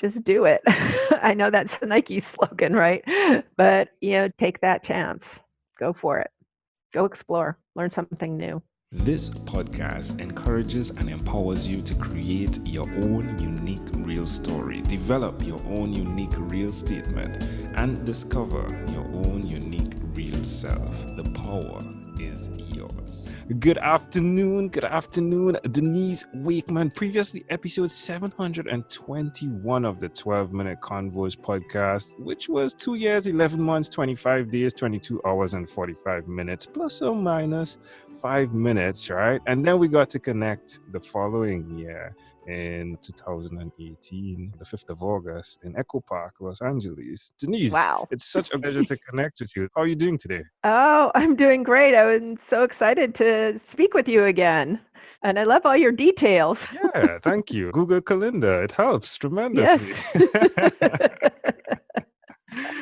just do it. I know that's a Nike slogan, right? But, take that chance. Go for it. Go explore. Learn something new. This podcast encourages and empowers you to create your own unique real story, develop your own unique real statement, and discover your own unique real self. The power is yours. Good afternoon, Denise Wakeman. Previously, episode 721 of the 12-Minute Convos podcast, which was 2 years, 11 months, 25 days, 22 hours, and 45 minutes, plus or minus 5 minutes, right? And then we got to connect the following year in 2018, the 5th of August in Echo Park, Los Angeles. Denise, Wow. it's such a pleasure to connect with you. How are you doing today? Oh, I'm doing great. I was so excited to speak with you again. And I love all your details. Yeah, thank you. Google Calendar, it helps Yes. tremendously.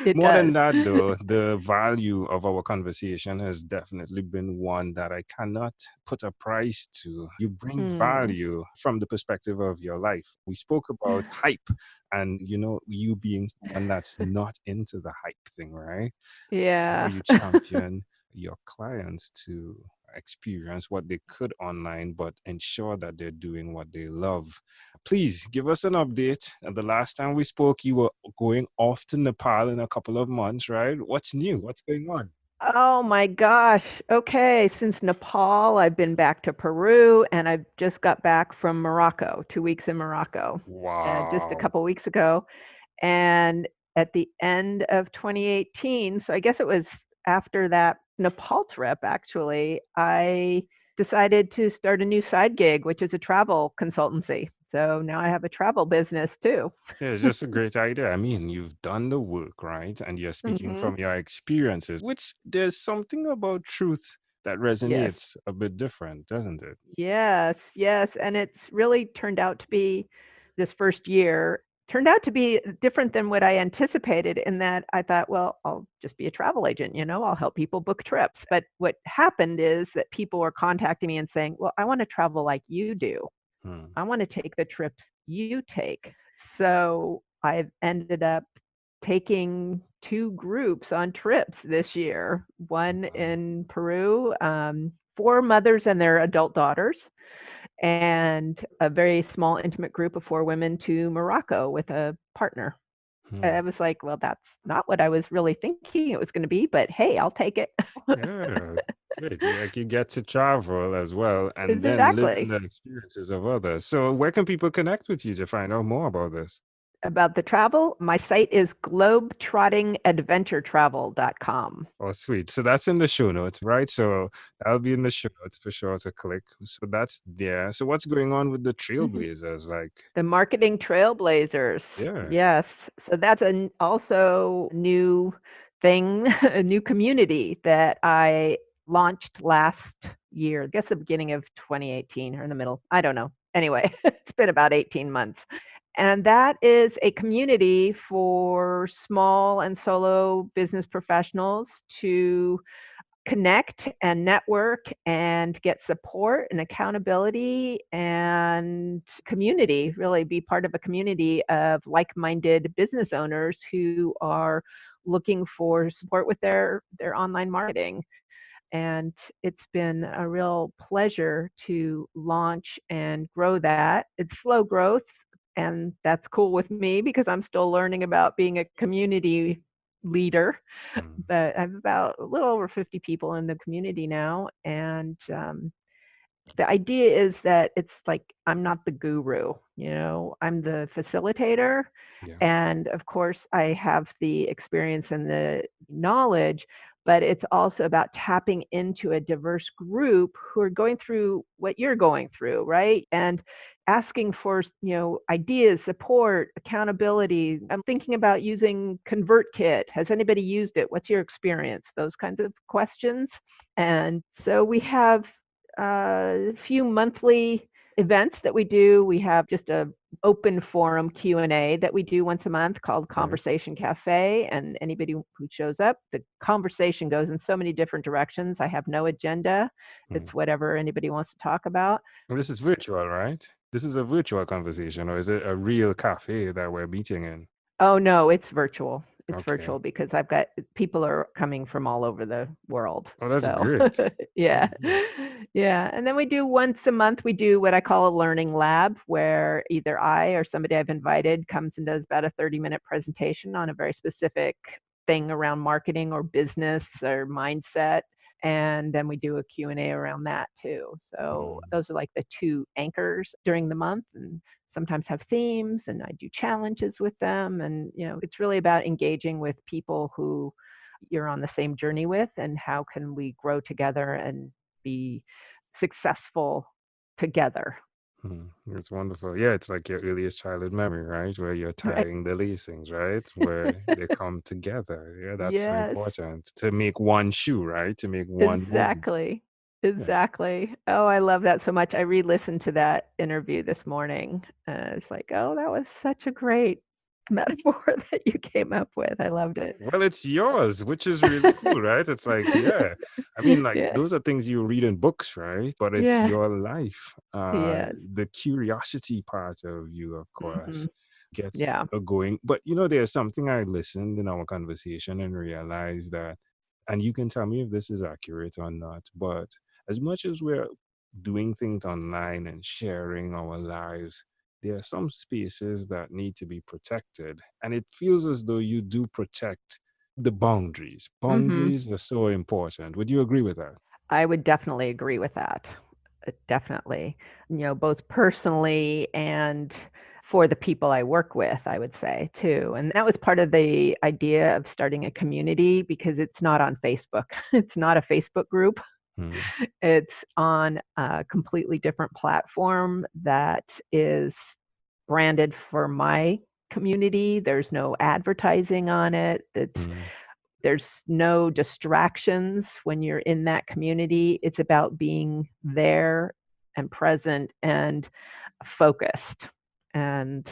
It More than does. that, though, the value of our conversation has definitely been one that I cannot put a price to. You bring Hmm. value from the perspective of your life. We spoke about hype and, you being someone that's not into the hype thing, right? How Yeah. you champion your clients to experience what they could online, but ensure that they're doing what they love. Please give us an update. The last time we spoke, you were going off to Nepal in a couple of months, right? What's new? What's going on? Oh my gosh. Okay. Since Nepal, I've been back to Peru and I've just got back from Morocco, 2 weeks in Morocco, just a Wow. couple weeks ago. And at the end of 2018, so I guess it was after that Nepal trip, actually, I decided to start a new side gig, which is a travel consultancy. So now I have a travel business too. Yeah, it's just a great idea. I mean, you've done the work, right? And you're speaking Hmm. from your experiences, which there's something about truth that Yes. resonates a bit different, doesn't it? Yes, yes. And it's really turned out to be this first year turned out to be different than what I anticipated in that I thought, well, I'll just be a travel agent, I'll help people book trips. But what happened is that people were contacting me and saying, well, I want to travel like you do. Hmm. I want to take the trips you take. So I've ended up taking two groups on trips this year, one Wow. in Peru, four mothers and their adult daughters, and a very small, intimate group of four women to Morocco with a partner. Hmm. I was like, well, that's not what I was really thinking it was going to be, but hey, I'll take it. Yeah, good. You get to travel as well and then live in Exactly. the experiences of others. So where can people connect with you to find out more about this? About the travel, my site is globetrottingadventuretravel.com. Oh, sweet. So that's in the show notes, right? So that'll be in the show notes for sure to click. So that's there. So what's going on with the Mhm. Trailblazers? Like, The Marketing Trailblazers. yeah. Yes. So that's also new thing, a new community that I launched last year, I guess the beginning of 2018 or in the middle. I don't know. Anyway, it's been about 18 months. And that is a community for small and solo business professionals to connect and network and get support and accountability and community, really be part of a community of like-minded business owners who are looking for support with their online marketing. And it's been a real pleasure to launch and grow that. It's slow growth, and that's cool with me because I'm still learning about being a community leader. Hmm. But I have about a little over 50 people in the community now, and the idea is that it's like I'm not the guru, I'm the facilitator. Yeah. And of course, I have the experience and the knowledge, but it's also about tapping into a diverse group who are going through what you're going through, right? And asking for, ideas, support, accountability. I'm thinking about using ConvertKit. Has anybody used it? What's your experience? Those kinds of questions. And so we have a few monthly events that we do. We have just a open forum Q&A that we do once a month called Right. Conversation Cafe, and anybody who shows up, the conversation goes in so many different directions. I have no agenda. Hmm. It's whatever anybody wants to talk about. Well, this is virtual, right? This is a virtual conversation, or is it a real cafe that we're meeting in? Oh, no, it's virtual. It's Okay. virtual because I've got people are coming from all over the world. Oh, that's So, great. That's yeah. great. Yeah, and then we do once a month, we do what I call a learning lab where either I or somebody I've invited comes and does about a 30-minute presentation on a very specific thing around marketing or business or mindset, and then we do a Q&A around that too. So, Mm, those are like the 2 anchors during the month, and sometimes have themes, and I do challenges with them, and it's really about engaging with people who you're on the same journey with, and how can we grow together and be successful together. It's wonderful. Yeah, it's like your earliest childhood memory, right? Where you're Right. tying the lacings, right? Where they come together. Yeah, that's so Yes, important to make one shoe, right? To make one movie. exactly. Yeah. Exactly. Oh, I love that so much. I re-listened to that interview this morning. It's like, oh, that was such a great metaphor that you came up with. I loved it. Well, it's yours, which is really cool, right? It's like, yeah. I mean, like Yeah. those are things you read in books, right? But it's Yeah. your life. Yes. The curiosity part of you, of Hmm. course, gets Yeah. going. But there's something I listened in our conversation and realized that, and you can tell me if this is accurate or not, but as much as we're doing things online and sharing our lives, there are some spaces that need to be protected. And it feels as though you do protect the boundaries. Hmm. Boundaries are so important. Would you agree with that? I would definitely agree with that. Definitely. Both personally and for the people I work with, I would say too. And that was part of the idea of starting a community because it's not on Facebook. It's not a Facebook group. Hmm. It's on a completely different platform that is branded for my community. There's no advertising on it. Hmm. There's no distractions when you're in that community. It's about being there and present and focused. And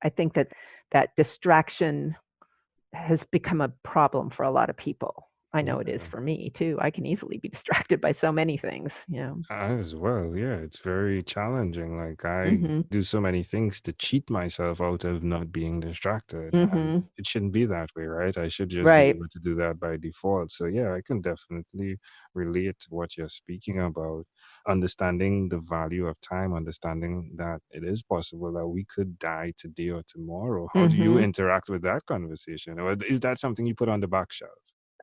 I think that that distraction has become a problem for a lot of people. I know it is Yeah. for me too. I can easily be distracted by so many things. As well, yeah, it's very challenging. Like I Mhm. do so many things to cheat myself out of not being distracted, and Mhm. it shouldn't be that way, right? I should just be Right. able to do that by default. So yeah, I can definitely relate to what you're speaking about. Understanding the value of time, understanding that it is possible that we could die today or tomorrow. How do you Mhm. interact with that conversation, or is that something you put on the back shelf?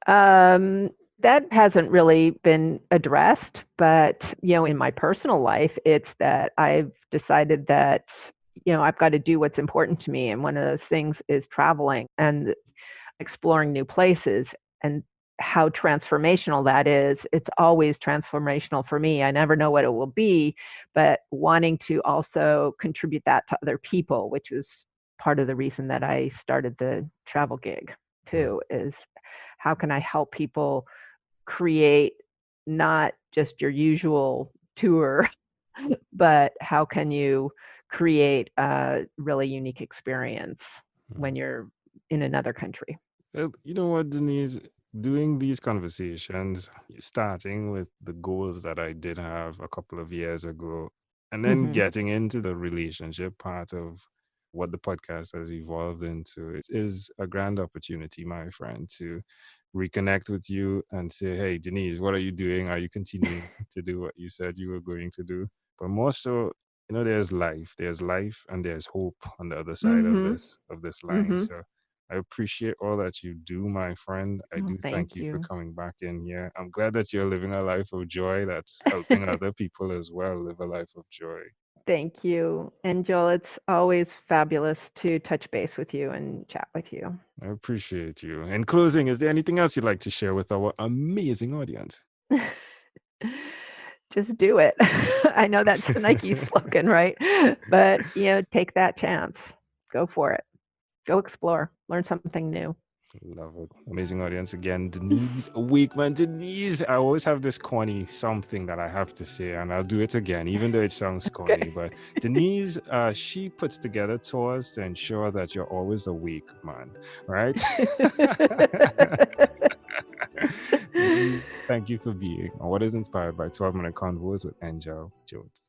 Um, that hasn't really been addressed, but in my personal life, it's that I've decided that I've got to do what's important to me, and one of those things is traveling and exploring new places, and how transformational that is. It's always transformational for me. I never know what it will be, but wanting to also contribute that to other people, which was part of the reason that I started the travel gig Mm, too, is how can I help people create not just your usual tour, but how can you create a really unique experience when mm. you're in another country? Well, you know what, Denise? Doing these conversations, starting with the goals that I did have a couple of years ago, and then Mhm. getting into the relationship part of what the podcast has evolved into, it is a grand opportunity, my friend, to reconnect with you and say, hey, Denise, what are you doing? Are you continuing to do what you said you were going to do? But more so, there's life and there's hope on the other side of Mhm. this line. Mhm. So I appreciate all that you do, my friend. I Oh, do thank thank you for you. coming back in here. I'm glad that you're living a life of joy that's helping other people as well live a life of joy. Thank you. And Joel, it's always fabulous to touch base with you and chat with you. I appreciate you. In closing, is there anything else you'd like to share with our amazing audience? Just do it. I know that's the Nike slogan, right? But, take that chance. Go for it. Go explore. Learn something new. Love it. Amazing audience again. Denise Wakeman. Denise, I always have this corny something that I have to say, and I'll do it again, even though it sounds corny. Okay. But Denise, she puts together tours to ensure that you're always awake, man. Right? Denise, thank you for being on What is Inspired by 12 Minute Convos with Angel Jones.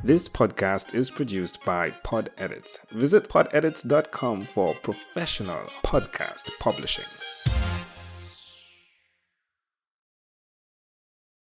This podcast is produced by Pod Edits. Visit podedits.com for professional podcast publishing.